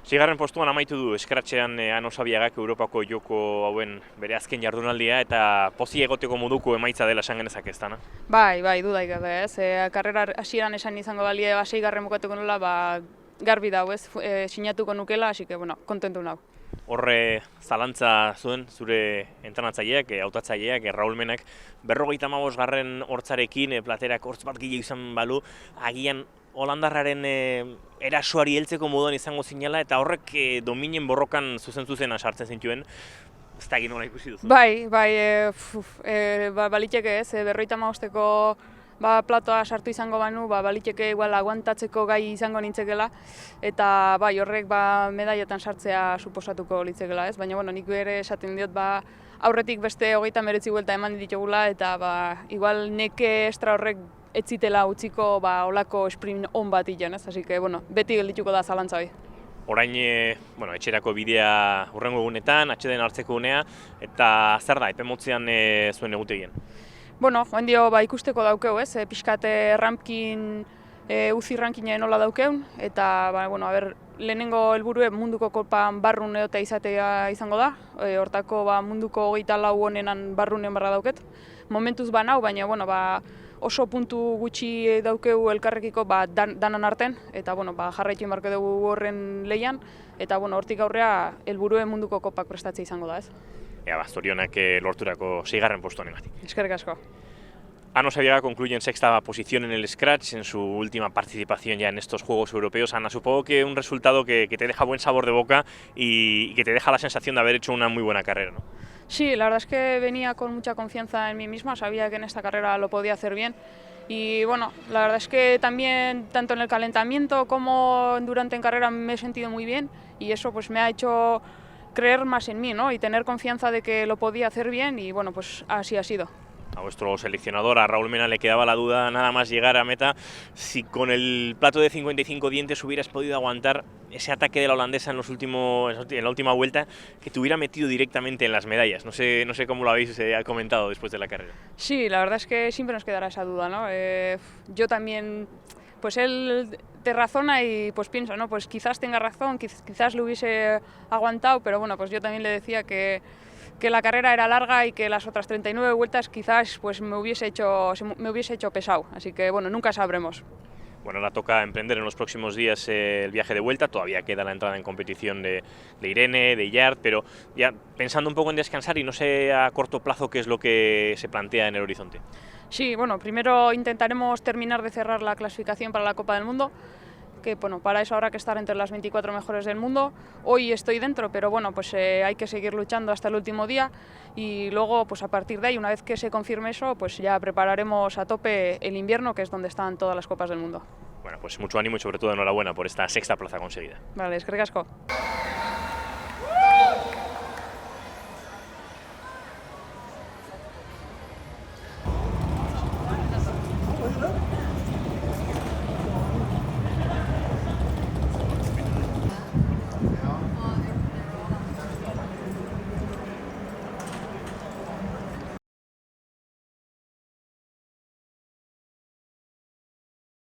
Seigarren postuan amaitu du eskratxean Ano Sabiagak Europako joko hauen bere azken jardunaldia eta pozik egoteko moduko emaitza dela esan genezake ezta, na? Bai, dudaik gabe, ez. Karrera hasieran esan izango balie, seigarren bukatuko nola, garbi dau, ez, sinatuko nukela, así que, bueno, kontentu nau. Horre zalantza zuen zure entrenatzaileak, hautatzaileak, Raul Menak, 55. hortzarekin platerak hortz bat gehiago izan balu, agian holandarraren erasoari heltzeko moduan izango zinela, eta horrek dominen borrokan zuzen-zuzena sartzen zintuen, ez da egin nola ikusi duzu. Baliteke ez, 55-ko platoa sartu izango banu, baliteke igual aguantatzeko gai izango nintzekela, eta horrek medailletan sartzea suposatuko litzekela, ez? Baina bueno, nik bere esaten diot aurretik beste 39 buelta eman ditugula, eta igual neke estra horrek ez zitela utziko olako sprint on bat ilan, ez? Así que bueno, beti geldituko da zalantza hori. Orain, etxerako bidea hurrengo egunetan, atxeden hartzeko unea, eta zer da, epe motzean zuen egutegien? Bueno, joan dio ikusteko daukeu, ez? Pixkat rampkin UCI rankina nola daukeun, eta lehenengo helburue munduko kopan barrun egotea izatea izango da, hortako munduko 24 honenan barrunen barra dauket. Momentuz nau, baina oso puntu gutxi daukeu elkarrekiko danan arten, eta jarraitu barko dugu horren lehian, eta hortik aurrea helburue munduko kopak prestatzea izango da, ez? Zorionak lorturako 6. postuan engatik. Eskerrik asko. Ano Sabiaga concluye en 6ª posición en el Scratch en su última participación ya en estos Juegos Europeos. Ana, supongo que un resultado que te deja buen sabor de boca y que te deja la sensación de haber hecho una muy buena carrera, ¿no? Sí, la verdad es que venía con mucha confianza en mí misma, sabía que en esta carrera lo podía hacer bien. Y bueno, la verdad es que también, tanto en el calentamiento como durante en carrera, me he sentido muy bien y eso pues me ha hecho creer más en mí, ¿no? Y tener confianza de que lo podía hacer bien y bueno, pues así ha sido. A vuestro seleccionador, a Raúl Mena, le quedaba la duda nada más llegar a meta si con el plato de 55 dientes hubieras podido aguantar ese ataque de la holandesa en la última vuelta que te hubiera metido directamente en las medallas. No sé cómo lo habéis comentado después de la carrera. Sí, la verdad es que siempre nos quedará esa duda, ¿no? Yo también, pues él te razona y pues piensa, ¿no? Pues quizás tenga razón, quizás lo hubiese aguantado, pero bueno, pues yo también le decía que la carrera era larga y que las otras 39 vueltas quizás pues me hubiese hecho pesado, así que bueno, nunca sabremos. Bueno, ahora toca emprender en los próximos días el viaje de vuelta, todavía queda la entrada en competición de Irene, de Yard, pero ya pensando un poco en descansar y no sé a corto plazo qué es lo que se plantea en el horizonte. Sí, bueno, primero intentaremos terminar de cerrar la clasificación para la Copa del Mundo, que bueno, para eso habrá que estar entre las 24 mejores del mundo. Hoy estoy dentro, pero bueno, pues hay que seguir luchando hasta el último día y luego pues a partir de ahí, una vez que se confirme eso, pues ya prepararemos a tope el invierno, que es donde están todas las copas del mundo. Bueno, pues mucho ánimo y sobre todo enhorabuena por esta 6ª plaza conseguida. Vale, eskerrik asko.